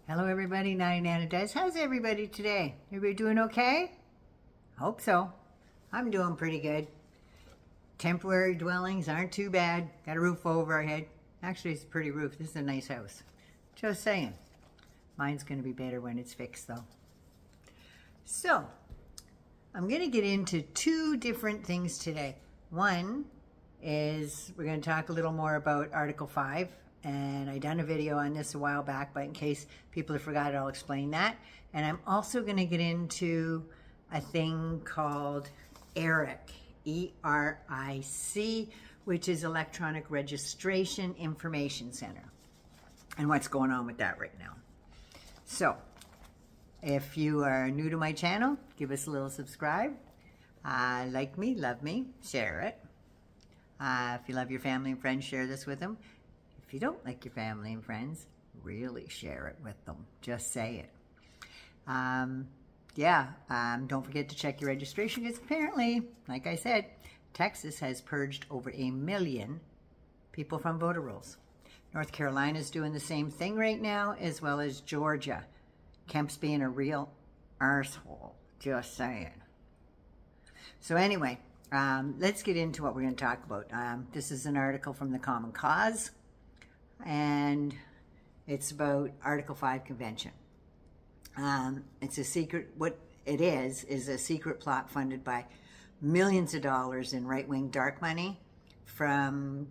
Hello everybody, Naughty Nana Does. How's everybody today? Everybody doing okay? Hope so. I'm doing pretty good. Temporary dwellings aren't too bad. Got a roof over our head. Actually, it's a pretty roof. This is a nice house. Just saying. Mine's going to be better when it's fixed though. So, I'm going to get into two different things today. One is we're going to talk a little more about Article 5. And I done a video on this a while back, but in case people have forgot it, I'll explain that. And I'm also going to get into a thing called ERIC, E-R-I-C, which is Electronic Registration Information Center, and what's going on with that right now. So, if you are new to my channel, give us a little subscribe. Like me, love me, share it. If you love your family and friends, share this with them. If you don't like your family and friends, really share it with them. Just say it. Don't forget to check your registration because apparently, like I said, Texas has purged over 1 million people from voter rolls. North Carolina's doing the same thing right now, as well as Georgia. Kemp's being a real arsehole. Just saying. So anyway, let's get into what we're going to talk about. This is an article from the Common Cause. And it's about Article 5 convention. It's a secret, what it is a secret plot funded by millions of dollars in right-wing dark money from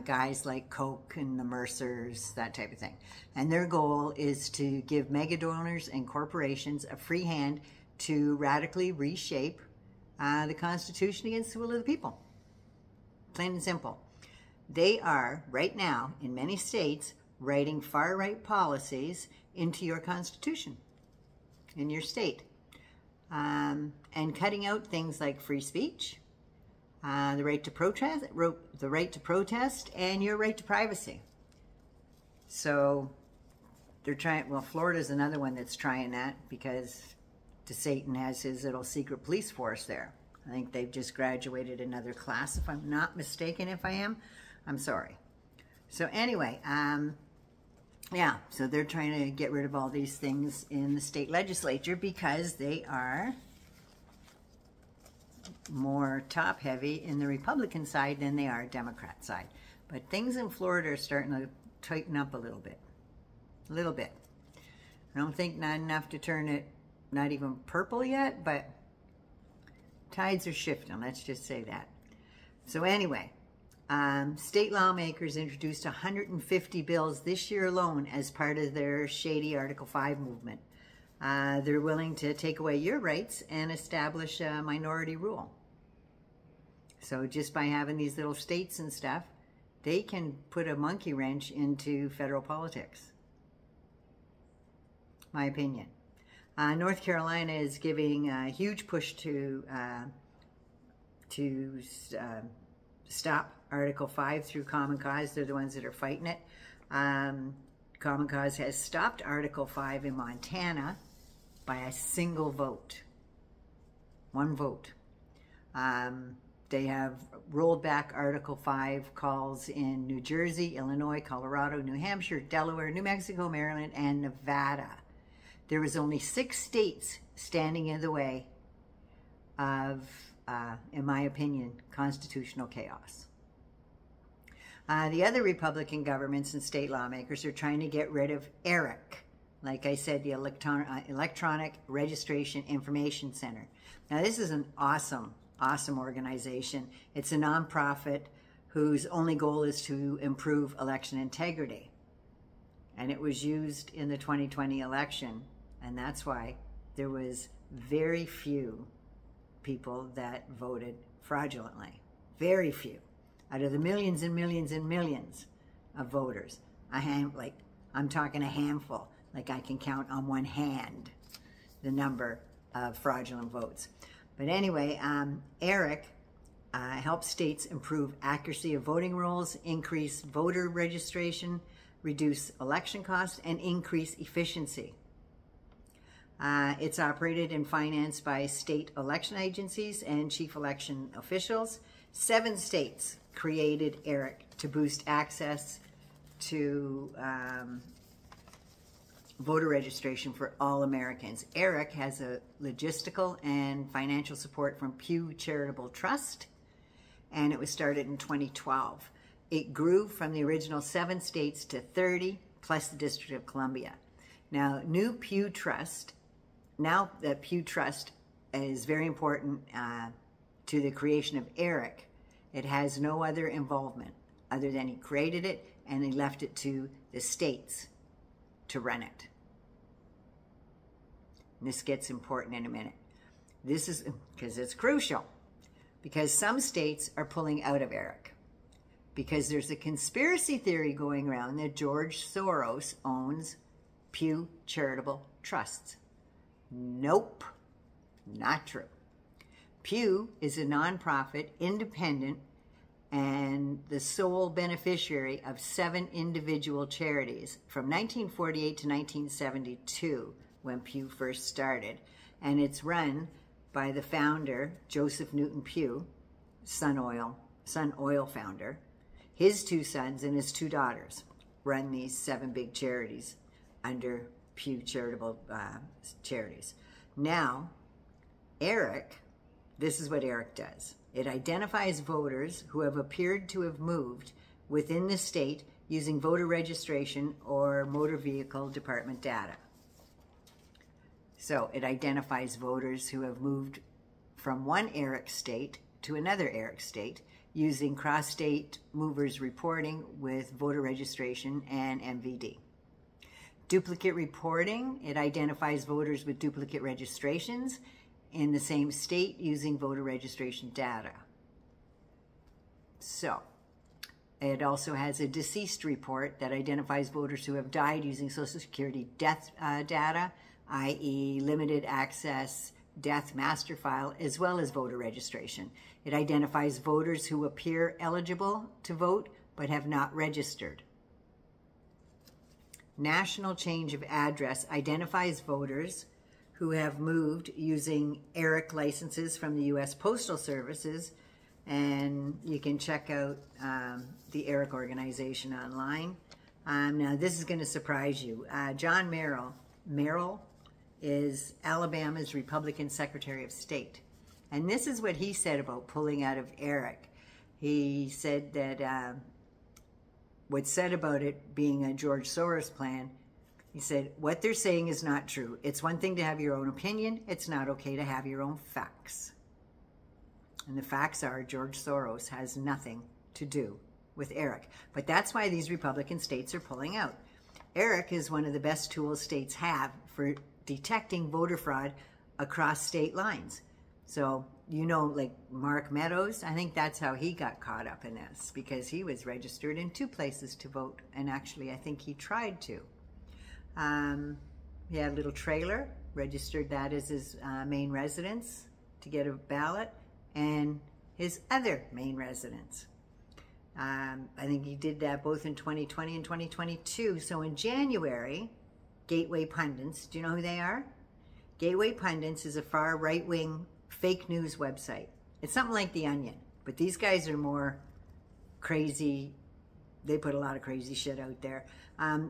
guys like Koch and the Mercers, that type of thing. And their goal is to give mega donors and corporations a free hand to radically reshape the Constitution against the will of the people. Plain and simple. They are, right now, in many states, writing far-right policies into your Constitution, in your state, and cutting out things like free speech, the right to protest, and your right to privacy. So they're trying. Well, Florida's another one that's trying that because Satan has his little secret police force there. I think they've just graduated another class, if I'm not mistaken. If I am, I'm sorry. So anyway, so they're trying to get rid of all these things in the state legislature because they are more top-heavy in the Republican side than they are Democrat side. But things in Florida are starting to tighten up a little bit. A little bit. I don't think not enough to turn it not even purple yet, but tides are shifting, let's just say that. So anyway, state lawmakers introduced 150 bills this year alone as part of their shady Article 5 movement. They're willing to take away your rights and establish a minority rule. So just by having these little states and stuff, they can put a monkey wrench into federal politics. My opinion. North Carolina is giving a huge push to stop Article 5 through Common Cause. They're the ones that are fighting it. Common Cause has stopped Article 5 in Montana by a single vote. One vote. They have rolled back Article 5 calls in New Jersey, Illinois, Colorado, New Hampshire, Delaware, New Mexico, Maryland, and Nevada. There was only 6 states standing in the way of, in my opinion, constitutional chaos. The other Republican governments and state lawmakers are trying to get rid of ERIC, like I said, the Electronic Registration Information Center. Now, this is an awesome organization. It's a nonprofit whose only goal is to improve election integrity. And it was used in the 2020 election, and that's why there was very few people that voted fraudulently. Very few. Out of the millions and millions and millions of voters, I'm talking a handful, like I can count on one hand the number of fraudulent votes. But anyway, ERIC helps states improve accuracy of voting rolls, increase voter registration, reduce election costs, and increase efficiency. It's operated and financed by state election agencies and chief election officials. 7 states created ERIC to boost access to voter registration for all Americans. ERIC has a logistical and financial support from Pew Charitable Trust, and it was started in 2012. It grew from the original 7 states to 30, plus the District of Columbia. Now, Pew Trust is very important to the creation of ERIC. It has no other involvement other than he created it and he left it to the states to run it. And this gets important in a minute. This is because it's crucial, because some states are pulling out of ERIC because there's a conspiracy theory going around that George Soros owns Pew Charitable Trusts. Nope, not true. Pew is a nonprofit, independent, and the sole beneficiary of 7 individual charities from 1948 to 1972, when Pew first started. And it's run by the founder, Joseph Newton Pew, Sun Oil founder. His 2 sons and his 2 daughters run these 7 big charities under Pew Charitable Charities. Now, ERIC, this is what ERIC does. It identifies voters who have appeared to have moved within the state using voter registration or motor vehicle department data. So it identifies voters who have moved from one ERIC state to another ERIC state using cross-state movers reporting with voter registration and MVD. Duplicate reporting, it identifies voters with duplicate registrations in the same state using voter registration data. So, it also has a deceased report that identifies voters who have died using Social Security death data, i.e. limited access death master file, as well as voter registration. It identifies voters who appear eligible to vote but have not registered. National change of address identifies voters who have moved using ERIC licenses from the U.S. Postal Services, and you can check out the ERIC organization online. Now, this is going to surprise you. John Merrill is Alabama's Republican Secretary of State, and this is what he said about pulling out of ERIC. He said that what's said about it being a George Soros plan, he said, what they're saying is not true. It's one thing to have your own opinion. It's not okay to have your own facts. And the facts are George Soros has nothing to do with ERIC. But that's why these Republican states are pulling out. ERIC is one of the best tools states have for detecting voter fraud across state lines. So, you know, like Mark Meadows, I think that's how he got caught up in this, because he was registered in 2 places to vote. And actually, I think he tried to. He had a little trailer, registered that as his main residence to get a ballot, and his other main residence. I think he did that both in 2020 and 2022. So in January, Gateway Pundits, do you know who they are? Gateway Pundits is a far right-wing fake news website. It's something like The Onion, but these guys are more crazy. They put a lot of crazy shit out there.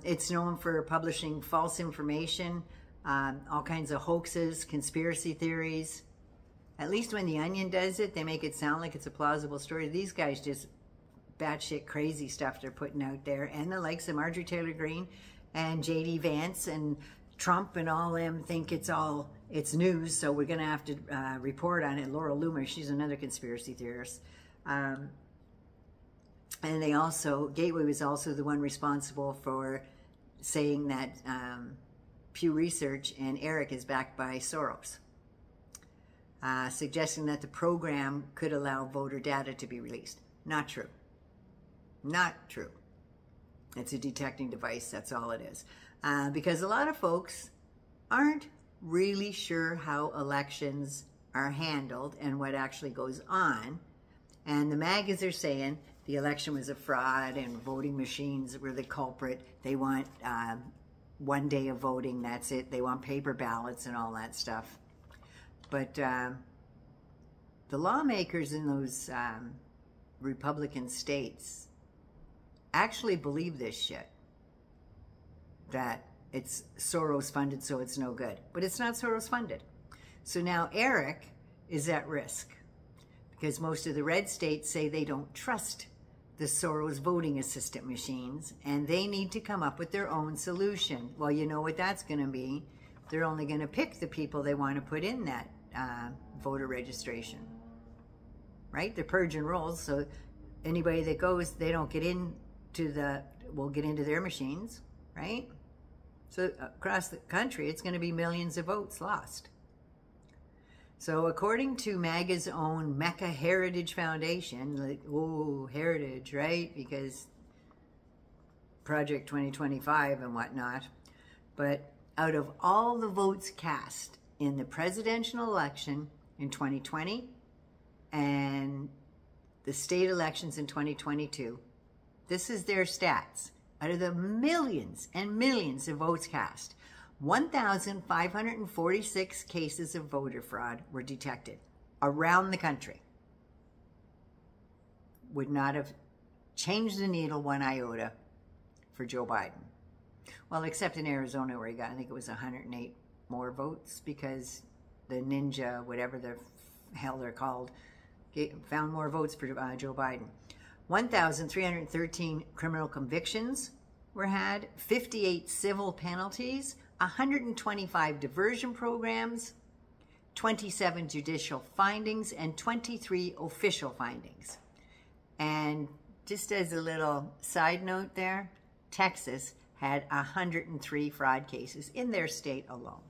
It's known for publishing false information, all kinds of hoaxes, conspiracy theories. At least when The Onion does it, they make it sound like it's a plausible story. These guys just batshit crazy stuff they're putting out there. And the likes of Marjorie Taylor Greene and J.D. Vance and Trump and all them think it's news, so we're going to have to report on it. Laura Loomer, she's another conspiracy theorist. And they also, Gateway was also the one responsible for saying that Pew Research and ERIC is backed by SOROS, suggesting that the program could allow voter data to be released. Not true. Not true. It's a detecting device, that's all it is. Because a lot of folks aren't really sure how elections are handled and what actually goes on. And the MAGAs are saying the election was a fraud and voting machines were the culprit. They want 1 day of voting, that's it. They want paper ballots and all that stuff. But the lawmakers in those Republican states actually believe this shit, that it's SOROS funded, so it's no good. But it's not SOROS funded. So now Eric is at risk because most of the red states say they don't trust the SOROS voting assistant machines, and they need to come up with their own solution. Well, you know what that's going to be. They're only going to pick the people they want to put in that voter registration, right? They're purging rolls, so anybody that goes, they don't get into will get into their machines, right? So across the country, it's going to be millions of votes lost. So according to MAGA's own Mecca Heritage Foundation, like, oh, heritage, right? Because Project 2025 and whatnot. But out of all the votes cast in the presidential election in 2020 and the state elections in 2022, this is their stats. Out of the millions and millions of votes cast, 1,546 cases of voter fraud were detected around the country. Would not have changed the needle one iota for Joe Biden. Well, except in Arizona where he got, I think it was 108 more votes because the ninja, whatever the hell they're called, found more votes for Joe Biden. 1,313 criminal convictions were had, 58 civil penalties, 125 diversion programs, 27 judicial findings, and 23 official findings. And just as a little side note there, Texas had 103 fraud cases in their state alone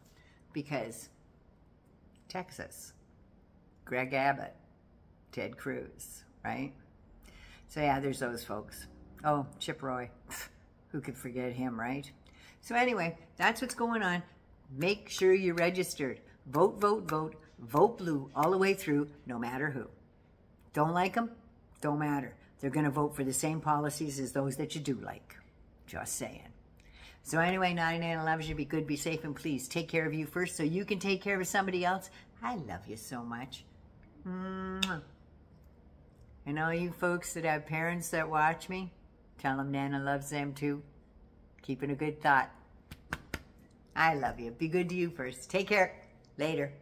because Texas, Greg Abbott, Ted Cruz, right? So yeah, there's those folks. Oh, Chip Roy, who could forget him, right? So anyway, that's what's going on. Make sure you're registered. Vote, vote, vote. Vote blue all the way through, no matter who. Don't like them? Don't matter. They're going to vote for the same policies as those that you do like. Just saying. So anyway, 99 loves you. Be good, be safe, and please take care of you first so you can take care of somebody else. I love you so much. Mwah. And all you folks that have parents that watch me, tell them Nana loves them too. Keeping a good thought. I love you. Be good to you first. Take care. Later.